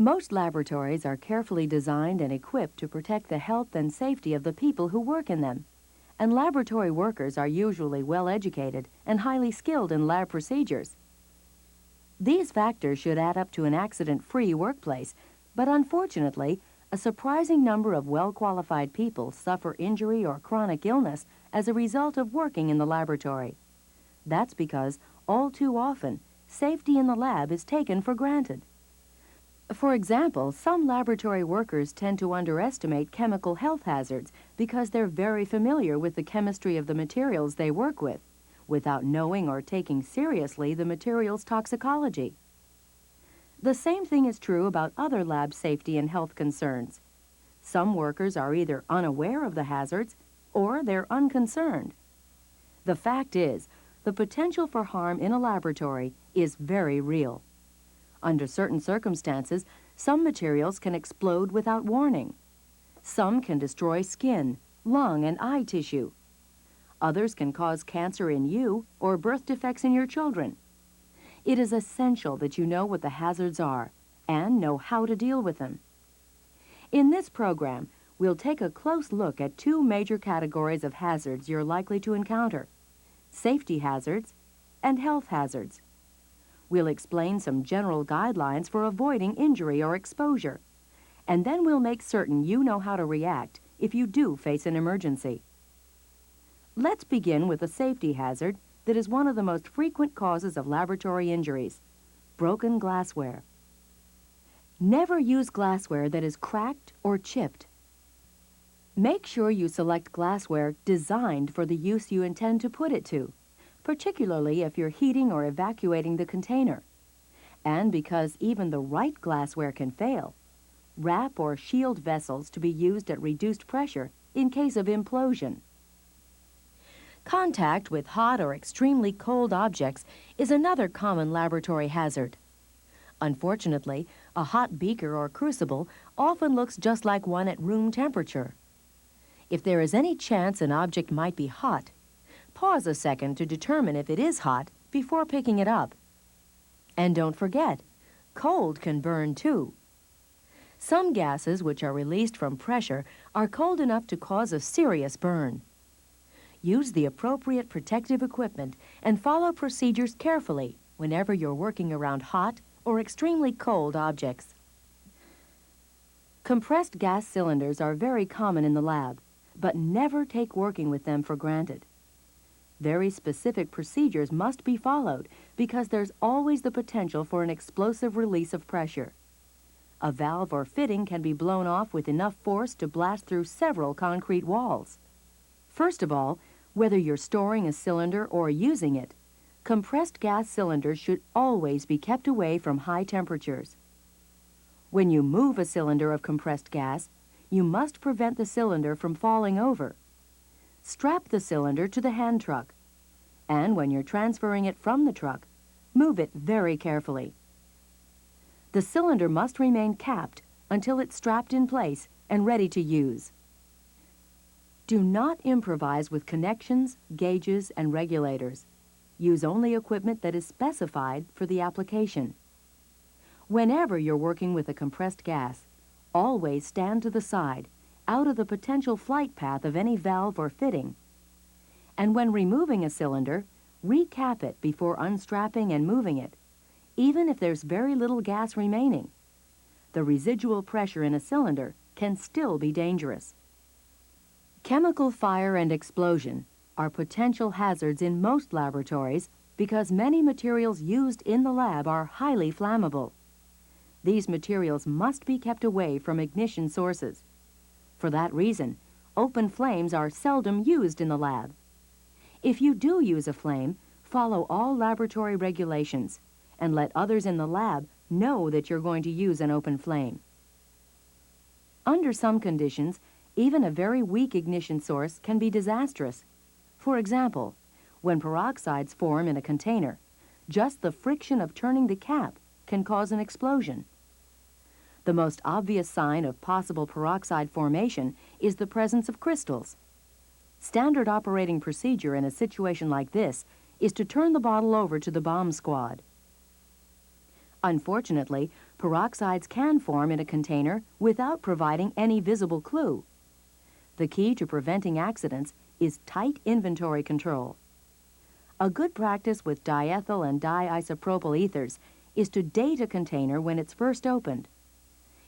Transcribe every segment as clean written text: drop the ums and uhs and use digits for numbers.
Most laboratories are carefully designed and equipped to protect the health and safety of the people who work in them, and laboratory workers are usually well educated and highly skilled in lab procedures. These factors should add up to an accident-free workplace, but unfortunately, a surprising number of well-qualified people suffer injury or chronic illness as a result of working in the laboratory. That's because, all too often, safety in the lab is taken for granted. For example, some laboratory workers tend to underestimate chemical health hazards because they're very familiar with the chemistry of the materials they work with, without knowing or taking seriously the material's toxicology. The same thing is true about other lab safety and health concerns. Some workers are either unaware of the hazards or they're unconcerned. The fact is, the potential for harm in a laboratory is very real. Under certain circumstances, some materials can explode without warning. Some can destroy skin, lung, and eye tissue. Others can cause cancer in you or birth defects in your children. It is essential that you know what the hazards are and know how to deal with them. In this program, we'll take a close look at two major categories of hazards you're likely to encounter: safety hazards and health hazards. We'll explain some general guidelines for avoiding injury or exposure, and then we'll make certain you know how to react if you do face an emergency. Let's begin with a safety hazard that is one of the most frequent causes of laboratory injuries: broken glassware. Never use glassware that is cracked or chipped. Make sure you select glassware designed for the use you intend to put it to, particularly if you're heating or evacuating the container. And because even the right glassware can fail, wrap or shield vessels to be used at reduced pressure in case of implosion. Contact with hot or extremely cold objects is another common laboratory hazard. Unfortunately, a hot beaker or crucible often looks just like one at room temperature. If there is any chance an object might be hot, pause a second to determine if it is hot before picking it up. And don't forget, cold can burn too. Some gases which are released from pressure are cold enough to cause a serious burn. Use the appropriate protective equipment and follow procedures carefully whenever you're working around hot or extremely cold objects. Compressed gas cylinders are very common in the lab, but never take working with them for granted. Very specific procedures must be followed because there's always the potential for an explosive release of pressure. A valve or fitting can be blown off with enough force to blast through several concrete walls. First of all, whether you're storing a cylinder or using it, compressed gas cylinders should always be kept away from high temperatures. When you move a cylinder of compressed gas, you must prevent the cylinder from falling over. Strap the cylinder to the hand truck, and when you're transferring it from the truck, move it very carefully. The cylinder must remain capped until it's strapped in place and ready to use. Do not improvise with connections, gauges, and regulators. Use only equipment that is specified for the application. Whenever you're working with a compressed gas, always stand to the side, out of the potential flight path of any valve or fitting. And when removing a cylinder, recap it before unstrapping and moving it, even if there's very little gas remaining. The residual pressure in a cylinder can still be dangerous. Chemical fire and explosion are potential hazards in most laboratories because many materials used in the lab are highly flammable. These materials must be kept away from ignition sources. For that reason, open flames are seldom used in the lab. If you do use a flame, follow all laboratory regulations and let others in the lab know that you're going to use an open flame. Under some conditions, even a very weak ignition source can be disastrous. For example, when peroxides form in a container, just the friction of turning the cap can cause an explosion. The most obvious sign of possible peroxide formation is the presence of crystals. Standard operating procedure in a situation like this is to turn the bottle over to the bomb squad. Unfortunately, Peroxides can form in a container without providing any visible clue. The key to preventing accidents is tight inventory control. A good practice with diethyl and diisopropyl ethers is to date a container when it's first opened.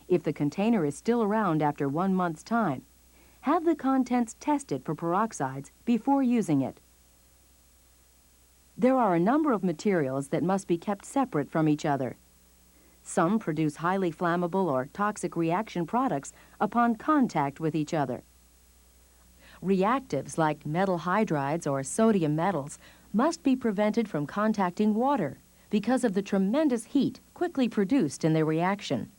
If the container is still around after 1 month's time, have the contents tested for peroxides before using it. There are a number of materials that must be kept separate from each other. Some produce highly flammable or toxic reaction products upon contact with each other. Reactives like metal hydrides or sodium metals must be prevented from contacting water because of the tremendous heat quickly produced in their reaction.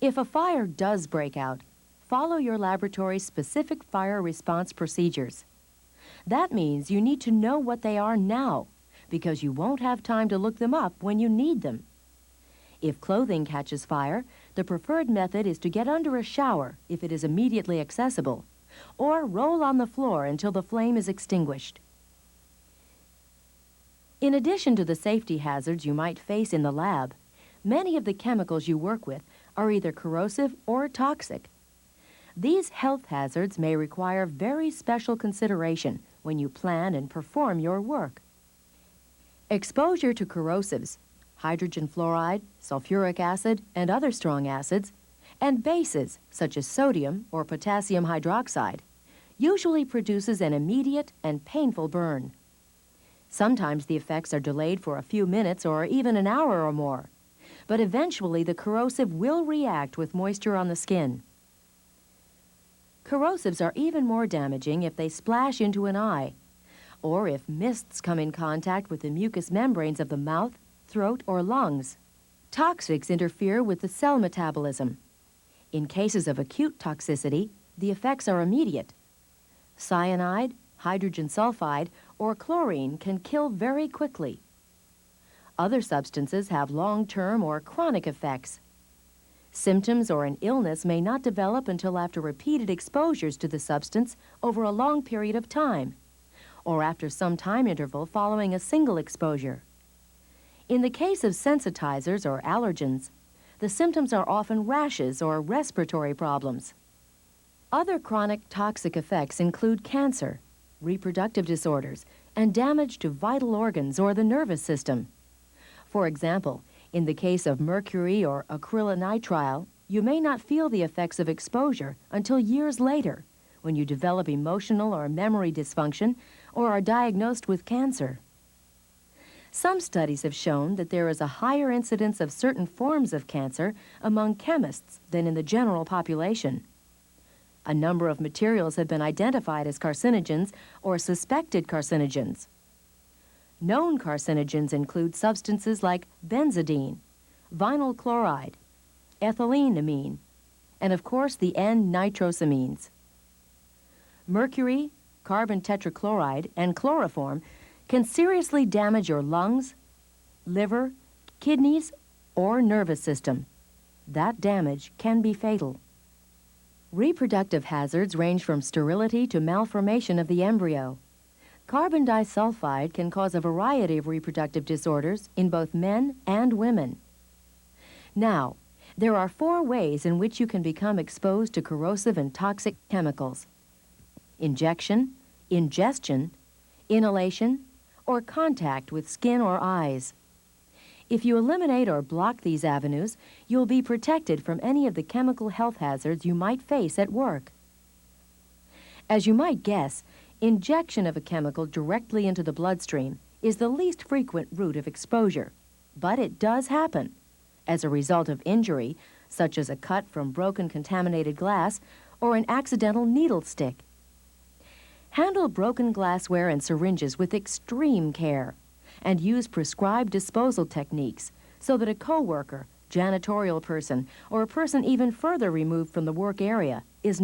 If a fire does break out, follow your laboratory's specific fire response procedures. That means you need to know what they are now, because you won't have time to look them up when you need them. If clothing catches fire, the preferred method is to get under a shower if it is immediately accessible, or roll on the floor until the flame is extinguished. In addition to the safety hazards you might face in the lab, many of the chemicals you work with are either corrosive or toxic. These health hazards may require very special consideration when you plan and perform your work. Exposure to corrosives, hydrogen fluoride, sulfuric acid, and other strong acids, and bases such as sodium or potassium hydroxide, usually produces an immediate and painful burn. Sometimes the effects are delayed for a few minutes or even an hour or more, but eventually the corrosive will react with moisture on the skin. Corrosives are even more damaging if they splash into an eye, or if mists come in contact with the mucous membranes of the mouth, throat, or lungs. Toxics interfere with the cell metabolism. In cases of acute toxicity, the effects are immediate. Cyanide, hydrogen sulfide, or chlorine can kill very quickly. Other substances have long-term or chronic effects. Symptoms or an illness may not develop until after repeated exposures to the substance over a long period of time, or after some time interval following a single exposure. In the case of sensitizers or allergens, the symptoms are often rashes or respiratory problems. Other chronic toxic effects include cancer, reproductive disorders, and damage to vital organs or the nervous system. For example, in the case of mercury or acrylonitrile, you may not feel the effects of exposure until years later, when you develop emotional or memory dysfunction or are diagnosed with cancer. Some studies have shown that there is a higher incidence of certain forms of cancer among chemists than in the general population. A number of materials have been identified as carcinogens or suspected carcinogens. Known carcinogens include substances like benzidine, vinyl chloride, ethyleneamine, and of course the N-nitrosamines. Mercury, carbon tetrachloride, and chloroform can seriously damage your lungs, liver, kidneys, or nervous system. That damage can be fatal. Reproductive hazards range from sterility to malformation of the embryo. Carbon disulfide can cause a variety of reproductive disorders in both men and women. Now, there are 4 ways in which you can become exposed to corrosive and toxic chemicals: injection, ingestion, inhalation, or contact with skin or eyes. If you eliminate or block these avenues, you'll be protected from any of the chemical health hazards you might face at work. As you might guess, injection of a chemical directly into the bloodstream is the least frequent route of exposure, but it does happen as a result of injury, such as a cut from broken contaminated glass or an accidental needle stick. Handle broken glassware and syringes with extreme care and use prescribed disposal techniques so that a coworker, janitorial person, or a person even further removed from the work area is